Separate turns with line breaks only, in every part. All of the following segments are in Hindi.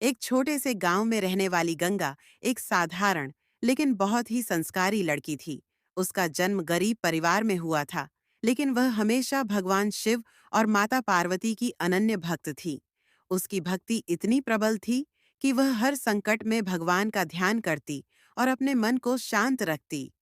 एक छोटे से गांव में रहने वाली गंगा एक साधारण लेकिन बहुत ही संस्कारी लड़की थी। उसका जन्म गरीब परिवार में हुआ था, लेकिन वह हमेशा भगवान शिव और माता पार्वती की अनन्य भक्त थी। उसकी भक्ति इतनी प्रबल थी कि वह हर संकट में भगवान का ध्यान करती और अपने मन को शांत रखती।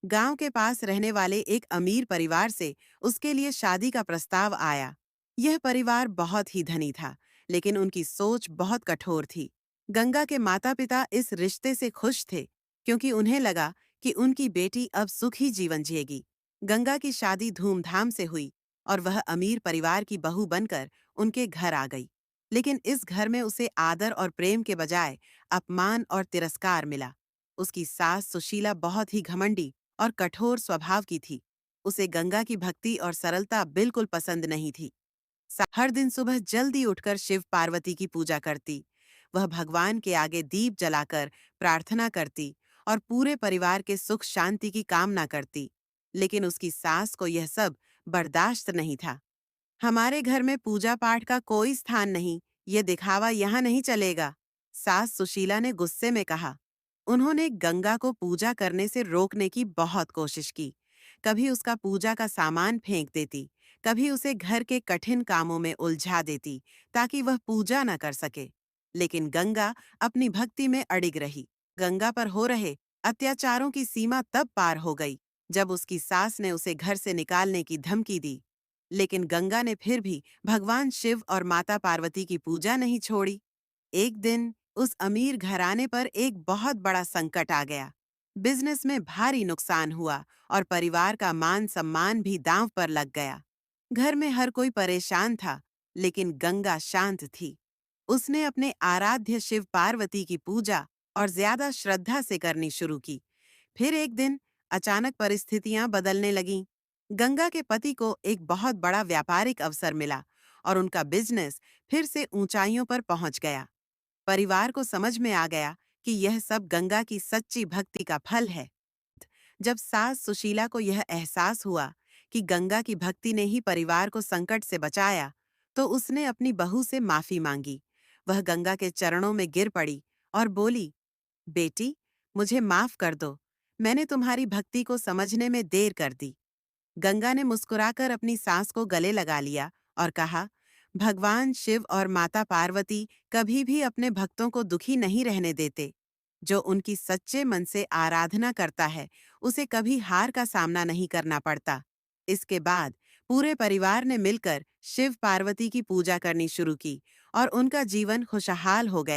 गांव के पास रहने वाले एक अमीर परिवार से उसके लिए शादी का प्रस्ताव आया। यह परिवार बहुत ही धनी था, लेकिन उनकी सोच बहुत कठोर थी। गंगा के माता-पिता इस रिश्ते से खुश थे, क्योंकि उन्हें लगा कि उनकी बेटी अब सुखी जीवन जिएगी। गंगा की शादी धूमधाम से हुई और वह अमीर परिवार की बहू बनकर उनके घर आ गई। लेकिन इस घर में उसे आदर और प्रेम के बजाय अपमान और तिरस्कार मिला। उसकी सास सुशीला बहुत ही घमंडी और कठोर स्वभाव की थी। उसे गंगा की भक्ति और सरलता बिल्कुल पसंद नहीं थी। हर दिन सुबह जल्दी उठकर शिव पार्वती की पूजा करती। वह भगवान के आगे दीप जलाकर प्रार्थना करती और पूरे परिवार के सुख शांति की कामना करती। लेकिन उसकी सास को यह सब बर्दाश्त नहीं था। हमारे घर में पूजा पाठ का कोई स्थान नहीं, ये दिखावा यहाँ नहीं चलेगा, सास सुशीला ने गुस्से में कहा। उन्होंने गंगा को पूजा करने से रोकने की बहुत कोशिश की। कभी उसका पूजा का सामान फेंक देती, कभी उसे घर के कठिन कामों में उलझा देती ताकि वह पूजा न कर सके। लेकिन गंगा अपनी भक्ति में अडिग रही। गंगा पर हो रहे अत्याचारों की सीमा तब पार हो गई जब उसकी सास ने उसे घर से निकालने की धमकी दी। लेकिन गंगा ने फिर भी भगवान शिव और माता पार्वती की पूजा नहीं छोड़ी। एक दिन उस अमीर घराने पर एक बहुत बड़ा संकट आ गया। बिजनेस में भारी नुकसान हुआ और परिवार का मान सम्मान भी दांव पर लग गया। घर में हर कोई परेशान था, लेकिन गंगा शांत थी। उसने अपने आराध्य शिव पार्वती की पूजा और ज्यादा श्रद्धा से करनी शुरू की। फिर एक दिन अचानक परिस्थितियां बदलने लगीं। गंगा के पति को एक बहुत बड़ा व्यापारिक अवसर मिला और उनका बिजनेस फिर से ऊंचाइयों पर पहुंच गया। परिवार को समझ में आ गया कि यह सब गंगा की सच्ची भक्ति का फल है। जब सास सुशीला को यह एहसास हुआ कि गंगा की भक्ति ने ही परिवार को संकट से बचाया, तो उसने अपनी बहू से माफी मांगी। वह गंगा के चरणों में गिर पड़ी और बोली, बेटी, मुझे माफ कर दो। मैंने तुम्हारी भक्ति को समझने में देर कर दी। गंगा ने मुस्कुराकर अपनी सास को गले लगा लिया और कहा, भगवान शिव और माता पार्वती कभी भी अपने भक्तों को दुखी नहीं रहने देते। जो उनकी सच्चे मन से आराधना करता है, उसे कभी हार का सामना नहीं करना पड़ता। इसके बाद पूरे परिवार ने मिलकर शिव पार्वती की पूजा करनी शुरू की और उनका जीवन खुशहाल हो गया।